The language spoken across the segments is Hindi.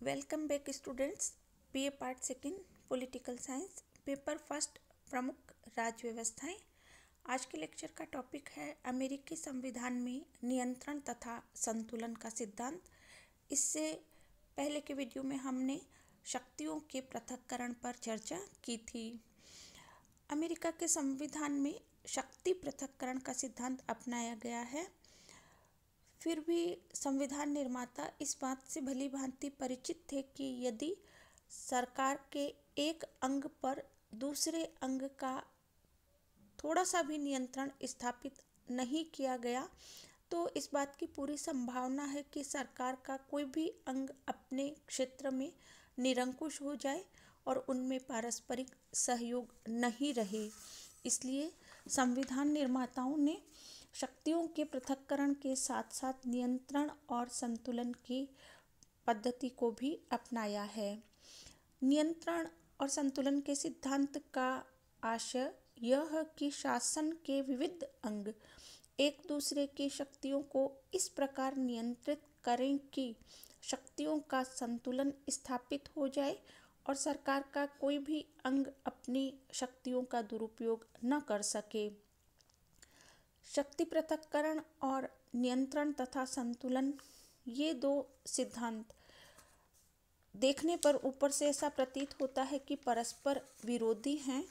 Welcome back students. BA part second political science paper first प्रमुख राज्य व्यवस्थाएं। आज के लेक्चर का टॉपिक है अमेरिकी संविधान में नियंत्रण तथा संतुलन का सिद्धांत। इससे पहले के वीडियो में हमने शक्तियों के पृथक्करण पर चर्चा की थी। अमेरिका के संविधान में शक्ति पृथक्करण का सिद्धांत अपनाया गया है। फिर भी संविधान निर्माता इस बात से भली भांति परिचित थे कि यदि सरकार के एक अंग पर दूसरे अंग का थोड़ा सा भी नियंत्रण स्थापित नहीं किया गया तो इस बात की पूरी संभावना है कि सरकार का कोई भी अंग अपने क्षेत्र में निरंकुश हो जाए और उनमें पारस्परिक सहयोग नहीं रहे। इसलिए संविधान निर्माताओं ने शक्तियों के पृथक्करण के साथ साथ नियंत्रण और संतुलन की पद्धति को भी अपनाया है। नियंत्रण और संतुलन के सिद्धांत का आशय यह है कि शासन के विविध अंग एक दूसरे की शक्तियों को इस प्रकार नियंत्रित करें कि शक्तियों का संतुलन स्थापित हो जाए और सरकार का कोई भी अंग अपनी शक्तियों का दुरुपयोग न कर सके। शक्ति पृथक्करण और नियंत्रण तथा संतुलन ये दो सिद्धांत देखने पर ऊपर से ऐसा प्रतीत होता है कि परस्पर विरोधी हैं,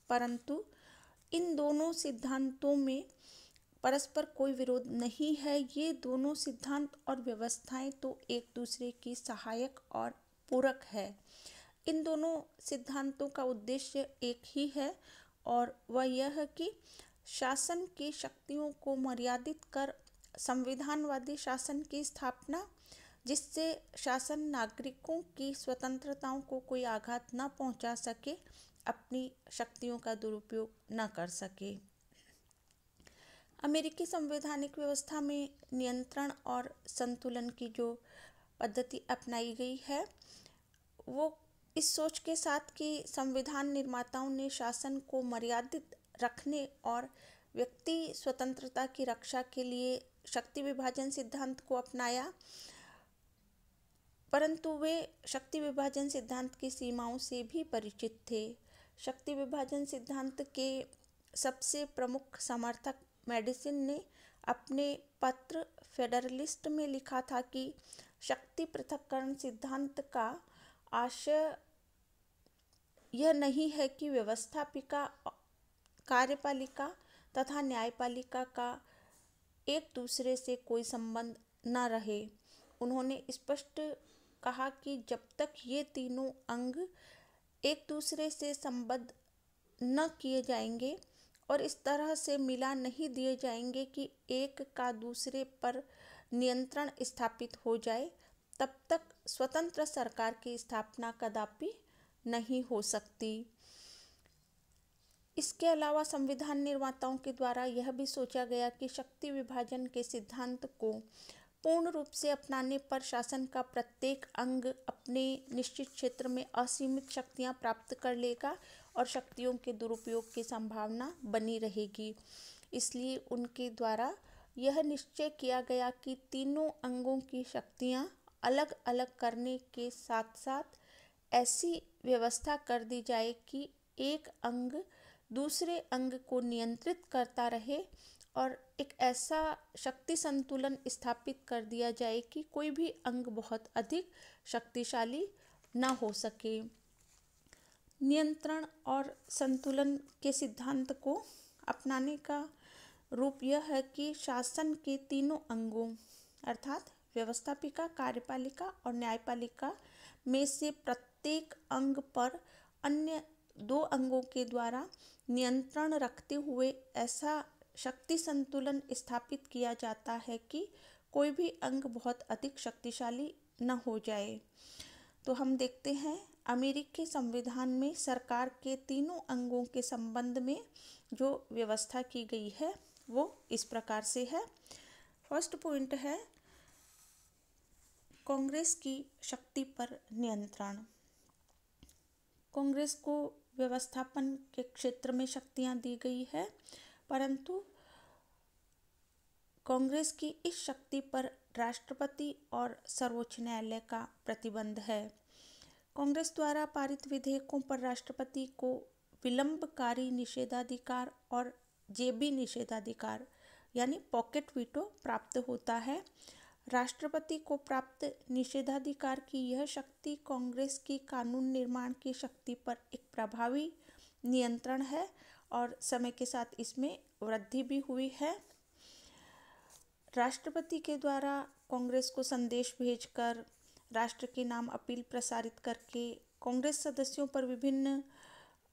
परंतु इन दोनों सिद्धांतों में परस्पर कोई विरोध नहीं है। ये दोनों सिद्धांत और व्यवस्थाएं तो एक दूसरे की सहायक और पूरक है। इन दोनों सिद्धांतों का उद्देश्य एक ही है और वह यह है कि शासन की शक्तियों को मर्यादित कर संविधानवादी शासन की स्थापना, जिससे शासन नागरिकों की स्वतंत्रताओं को कोई आघात न पहुंचा सके, अपनी शक्तियों का दुरुपयोग न कर सके। अमेरिकी संवैधानिक व्यवस्था में नियंत्रण और संतुलन की जो पद्धति अपनाई गई है वो इस सोच के साथ कि संविधान निर्माताओं ने शासन को मर्यादित रखने और व्यक्ति स्वतंत्रता की रक्षा के लिए शक्ति विभाजन सिद्धांत को अपनाया, परंतु वे शक्ति विभाजन सिद्धांत की सीमाओं से भी परिचित थे। शक्ति विभाजन सिद्धांत के सबसे प्रमुख समर्थक मेडिसन ने अपने पत्र फेडरलिस्ट में लिखा था कि शक्ति पृथक्करण सिद्धांत का आशय यह नहीं है कि व्यवस्थापिका, कार्यपालिका तथा न्यायपालिका का एक दूसरे से कोई संबंध न रहे। उन्होंने स्पष्ट कहा कि जब तक ये तीनों अंग एक दूसरे से संबद्ध न किए जाएंगे और इस तरह से मिला नहीं दिए जाएंगे कि एक का दूसरे पर नियंत्रण स्थापित हो जाए, तब तक स्वतंत्र सरकार की स्थापना कदापि नहीं हो सकती। इसके अलावा संविधान निर्माताओं के द्वारा यह भी सोचा गया कि शक्ति विभाजन के सिद्धांत को पूर्ण रूप से अपनाने पर शासन का प्रत्येक अंग अपने निश्चित क्षेत्र में असीमित शक्तियां प्राप्त कर लेगा और शक्तियों के दुरुपयोग की संभावना बनी रहेगी। इसलिए उनके द्वारा यह निश्चय किया गया कि तीनों अंगों की शक्तियां अलग अलग करने के साथ साथ ऐसी व्यवस्था कर दी जाए कि एक अंग दूसरे अंग को नियंत्रित करता रहे और एक ऐसा शक्ति संतुलन स्थापित कर दिया जाए कि कोई भी अंग बहुत अधिक शक्तिशाली न हो सके। नियंत्रण और संतुलन के सिद्धांत को अपनाने का रूप यह है कि शासन के तीनों अंगों अर्थात व्यवस्थापिका, कार्यपालिका और न्यायपालिका में से प्रत्येक अंग पर अन्य दो अंगों के द्वारा नियंत्रण रखते हुए ऐसा शक्ति संतुलन स्थापित किया जाता है कि कोई भी अंग बहुत अधिक शक्तिशाली न हो जाए। तो हम देखते हैं अमेरिकी संविधान में सरकार के तीनों अंगों के संबंध में जो व्यवस्था की गई है वो इस प्रकार से है। फर्स्ट पॉइंट है कांग्रेस की शक्ति पर नियंत्रण। कांग्रेस को व्यवस्थापन के क्षेत्र में शक्तियां दी गई है, परंतु कांग्रेस की इस शक्ति पर राष्ट्रपति और सर्वोच्च न्यायालय का प्रतिबंध है। कांग्रेस द्वारा पारित विधेयकों पर राष्ट्रपति को विलंबकारी निषेधाधिकार और जेबी निषेधाधिकार यानी पॉकेट वीटो प्राप्त होता है। राष्ट्रपति को प्राप्त निषेधाधिकार की यह शक्ति कांग्रेस की कानून निर्माण की शक्ति पर एक प्रभावी नियंत्रण है और समय के साथ इसमें वृद्धि भी हुई है। राष्ट्रपति के द्वारा कांग्रेस को संदेश भेजकर, राष्ट्र के नाम अपील प्रसारित करके, कांग्रेस सदस्यों पर विभिन्न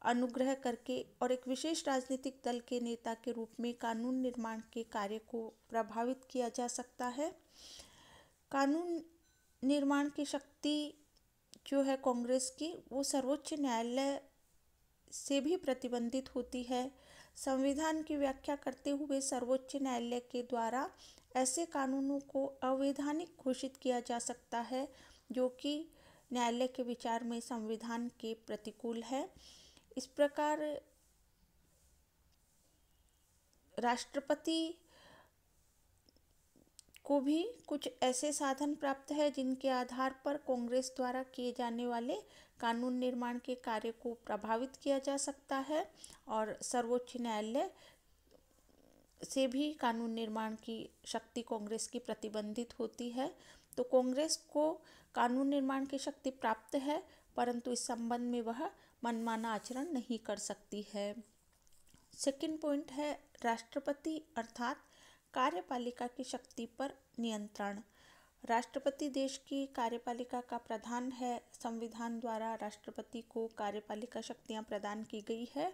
अनुग्रह करके और एक विशेष राजनीतिक दल के नेता के रूप में कानून निर्माण के कार्य को प्रभावित किया जा सकता है। कानून निर्माण की शक्ति जो है कांग्रेस की, वो सर्वोच्च न्यायालय से भी प्रतिबंधित होती है। संविधान की व्याख्या करते हुए सर्वोच्च न्यायालय के द्वारा ऐसे कानूनों को अवैधानिक घोषित किया जा सकता है जो कि न्यायालय के विचार में संविधान के प्रतिकूल है। इस प्रकार राष्ट्रपति को भी कुछ ऐसे साधन प्राप्त है जिनके आधार पर कांग्रेस द्वारा किए जाने वाले कानून निर्माण के कार्य को प्रभावित किया जा सकता है और सर्वोच्च न्यायालय से भी कानून निर्माण की शक्ति कांग्रेस की प्रतिबंधित होती है। तो कांग्रेस को कानून निर्माण की शक्ति प्राप्त है, परंतु इस संबंध में वह मनमाना आचरण नहीं कर सकती है। सेकंड पॉइंट है राष्ट्रपति अर्थात कार्यपालिका की शक्ति पर नियंत्रण। राष्ट्रपति देश की कार्यपालिका का प्रधान है। संविधान द्वारा राष्ट्रपति को कार्यपालिका शक्तियां प्रदान की गई है,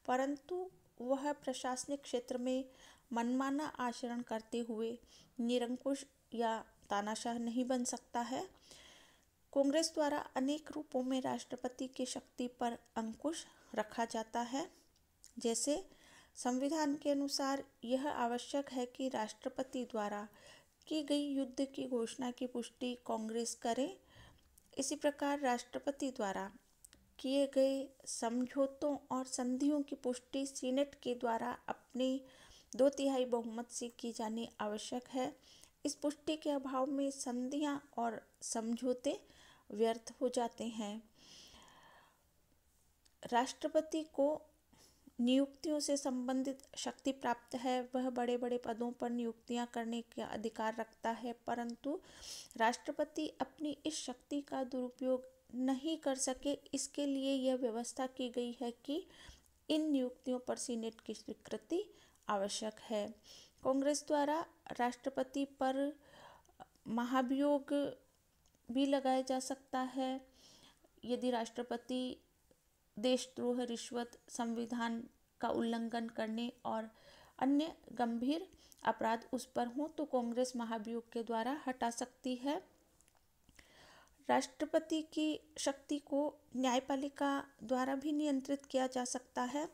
परंतु वह प्रशासनिक क्षेत्र में मनमाना आचरण करते हुए निरंकुश या तानाशाह नहीं बन सकता है। कांग्रेस द्वारा अनेक रूपों में राष्ट्रपति की शक्ति पर अंकुश रखा जाता है। जैसे संविधान के अनुसार यह आवश्यक है कि राष्ट्रपति द्वारा की गई युद्ध की घोषणा की पुष्टि कांग्रेस करे। इसी प्रकार राष्ट्रपति द्वारा किए गए समझौतों और संधियों की पुष्टि सीनेट के द्वारा अपने 2/3 बहुमत से की जानी आवश्यक है। इस पुष्टि के अभाव में संधियां और समझौते व्यर्थ हो जाते हैं। राष्ट्रपति को नियुक्तियों से संबंधित शक्ति प्राप्त है। वह बड़े बड़े पदों पर नियुक्तियां करने का अधिकार रखता है, परंतु राष्ट्रपति अपनी इस शक्ति का दुरुपयोग नहीं कर सके, इसके लिए यह व्यवस्था की गई है कि इन नियुक्तियों पर सीनेट की स्वीकृति आवश्यक है। कांग्रेस द्वारा राष्ट्रपति पर महाभियोग भी लगाया जा सकता है यदि राष्ट्रपति देशद्रोह, रिश्वत, संविधान का उल्लंघन करने और अन्य गंभीर अपराध उस पर हों तो कांग्रेस महाभियोग के द्वारा हटा सकती है। राष्ट्रपति की शक्ति को न्यायपालिका द्वारा भी नियंत्रित किया जा सकता है।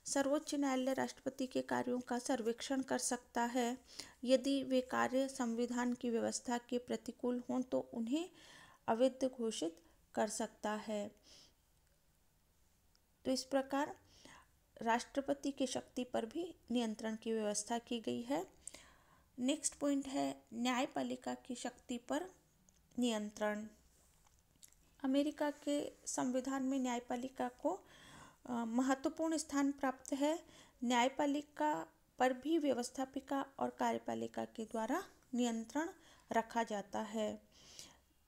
सर्वोच्च न्यायालय राष्ट्रपति के कार्यों का सर्वेक्षण कर सकता है। यदि वे कार्य संविधान की व्यवस्था के प्रतिकूल हों तो उन्हें अवैध घोषित कर सकता है। तो इस प्रकार राष्ट्रपति की शक्ति पर भी नियंत्रण की व्यवस्था की गई है। नेक्स्ट पॉइंट है न्यायपालिका की शक्ति पर नियंत्रण। अमेरिका के संविधान में न्यायपालिका को महत्वपूर्ण स्थान प्राप्त है। न्यायपालिका पर भी व्यवस्थापिका और कार्यपालिका के द्वारा नियंत्रण रखा जाता है।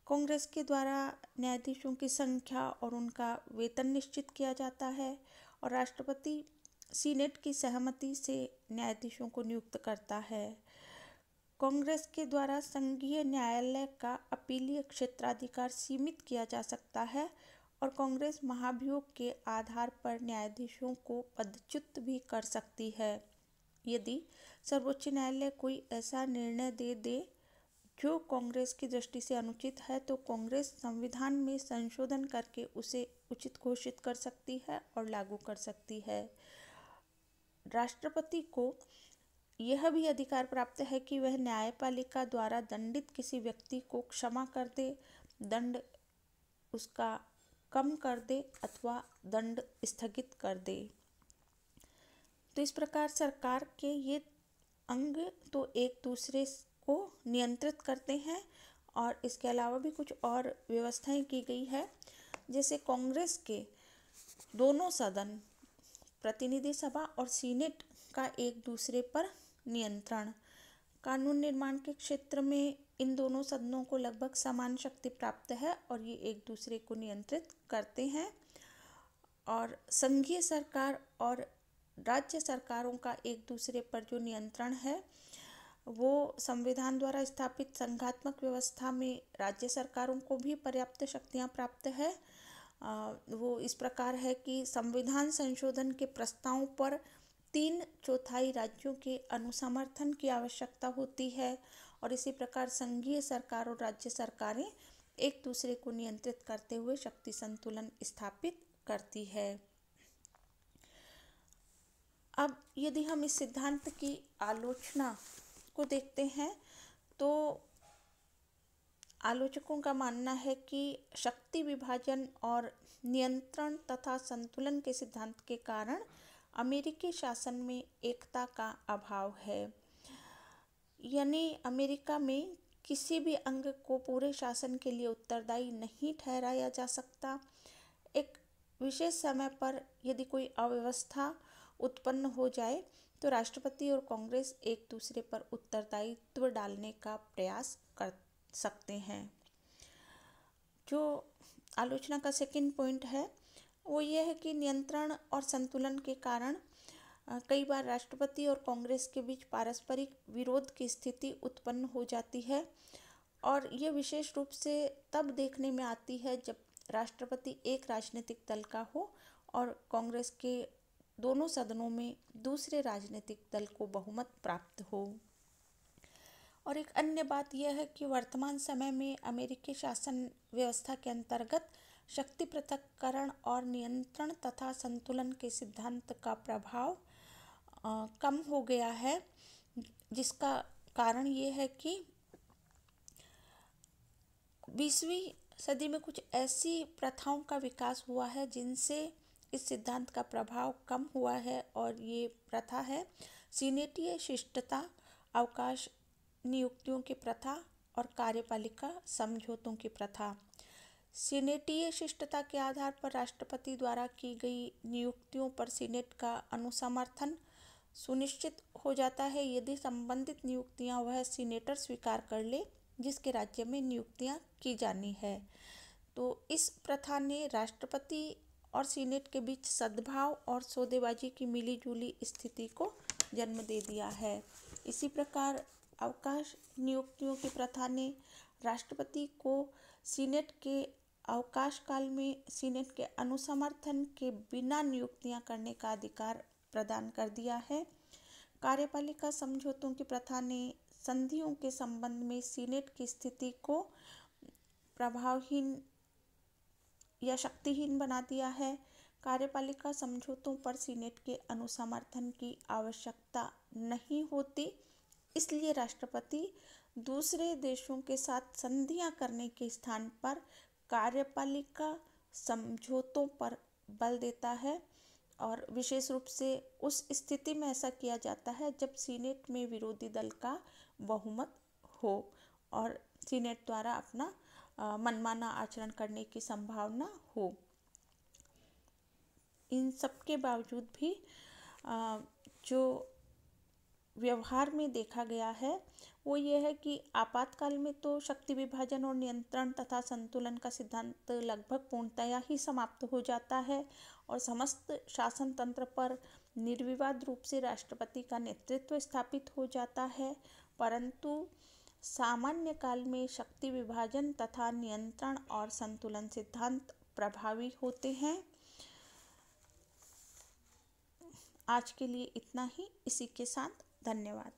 कांग्रेस के द्वारा न्यायाधीशों की संख्या और उनका वेतन निश्चित किया जाता है और राष्ट्रपति सीनेट की सहमति से न्यायाधीशों को नियुक्त करता है। कांग्रेस के द्वारा संघीय न्यायालय का अपीलीय क्षेत्राधिकार सीमित किया जा सकता है और कांग्रेस महाभियोग के आधार पर न्यायाधीशों को पदच्युत भी कर सकती है। यदि सर्वोच्च न्यायालय कोई ऐसा निर्णय दे जो कांग्रेस की दृष्टि से अनुचित है तो कांग्रेस संविधान में संशोधन करके उसे उचित घोषित कर सकती है और लागू कर सकती है। राष्ट्रपति को यह भी अधिकार प्राप्त है कि वह न्यायपालिका द्वारा दंडित किसी व्यक्ति को क्षमा कर दे, दंड उसका कम कर दे अथवा दंड स्थगित कर दे। तो इस प्रकार सरकार के ये अंग तो एक दूसरे को नियंत्रित करते हैं। और इसके अलावा भी कुछ और व्यवस्थाएं की गई है, जैसे कांग्रेस के दोनों सदन, प्रतिनिधि सभा और सीनेट का एक दूसरे पर नियंत्रण। कानून निर्माण के क्षेत्र में इन दोनों सदनों को लगभग समान शक्ति प्राप्त है और ये एक दूसरे को नियंत्रित करते हैं। और संघीय सरकार और राज्य सरकारों का एक दूसरे पर जो नियंत्रण है वो संविधान द्वारा स्थापित संघात्मक व्यवस्था में राज्य सरकारों को भी पर्याप्त शक्तियां प्राप्त है। वो इस प्रकार है कि संविधान संशोधन के प्रस्तावों पर 3/4 राज्यों के अनुसमर्थन की आवश्यकता होती है और इसी प्रकार संघीय सरकार और राज्य सरकारें एक दूसरे को नियंत्रित करते हुए शक्ति संतुलन स्थापित करती है। अब यदि हम इस सिद्धांत की आलोचना को देखते हैं तो आलोचकों का मानना है कि शक्ति विभाजन और नियंत्रण तथा संतुलन के सिद्धांत के कारण अमेरिकी शासन में एकता का अभाव है। यानी अमेरिका में किसी भी अंग को पूरे शासन के लिए उत्तरदायी नहीं ठहराया जा सकता। एक विशेष समय पर यदि कोई अव्यवस्था उत्पन्न हो जाए तो राष्ट्रपति और कांग्रेस एक दूसरे पर उत्तरदायित्व डालने का प्रयास कर सकते हैं। जो आलोचना का सेकंड पॉइंट है वो ये है कि नियंत्रण और संतुलन के कारण कई बार राष्ट्रपति और कांग्रेस के बीच पारस्परिक विरोध की स्थिति उत्पन्न हो जाती है और ये विशेष रूप से तब देखने में आती है जब राष्ट्रपति एक राजनीतिक दल का हो और कांग्रेस के दोनों सदनों में दूसरे राजनीतिक दल को बहुमत प्राप्त हो। और एक अन्य बात यह है कि वर्तमान समय में अमेरिकी शासन व्यवस्था के अंतर्गत शक्ति पृथक्करण और नियंत्रण तथा संतुलन के सिद्धांत का प्रभाव कम हो गया है, जिसका कारण ये है कि 20वीं सदी में कुछ ऐसी प्रथाओं का विकास हुआ है जिनसे इस सिद्धांत का प्रभाव कम हुआ है और ये प्रथा है सीनेटीय शिष्टता, अवकाश नियुक्तियों की प्रथा और कार्यपालिका समझौतों की प्रथा। सीनेटीय शिष्टता के आधार पर राष्ट्रपति द्वारा की गई नियुक्तियों पर सीनेट का अनुसमर्थन सुनिश्चित हो जाता है यदि संबंधित नियुक्तियां वह सीनेटर स्वीकार कर ले जिसके राज्य में नियुक्तियां की जानी है। तो इस प्रथा ने राष्ट्रपति और सीनेट के बीच सद्भाव और सौदेबाजी की मिलीजुली स्थिति को जन्म दे दिया है। इसी प्रकार अवकाश नियुक्तियों की प्रथा ने राष्ट्रपति को सीनेट के अवकाश काल में सीनेट के अनुसमर्थन के बिना नियुक्तियां करने का अधिकार प्रदान कर दिया है। कार्यपालिका समझौतों की प्रथा ने संधियों के संबंध में सीनेट की स्थिति को प्रभावहीन या शक्तिहीन बना दिया है। कार्यपालिका समझौतों पर सीनेट के अनुसमर्थन की आवश्यकता नहीं होती, इसलिए राष्ट्रपति दूसरे देशों के साथ संधियां करने के स्थान पर कार्यपालिका समझौतों पर बल देता है और विशेष रूप से उस स्थिति में ऐसा किया जाता है जब सीनेट में विरोधी दल का बहुमत हो और सीनेट द्वारा अपना मनमाना आचरण करने की संभावना हो। इन सब के बावजूद भी जो व्यवहार में देखा गया है वो ये है कि आपातकाल में तो शक्ति विभाजन और नियंत्रण तथा संतुलन का सिद्धांत लगभग पूर्णतया ही समाप्त हो जाता है और समस्त शासन तंत्र पर निर्विवाद रूप से राष्ट्रपति का नेतृत्व स्थापित हो जाता है, परंतु सामान्य काल में शक्ति विभाजन तथा नियंत्रण और संतुलन सिद्धांत प्रभावी होते हैं। आज के लिए इतना ही। इसी के साथ धन्यवाद।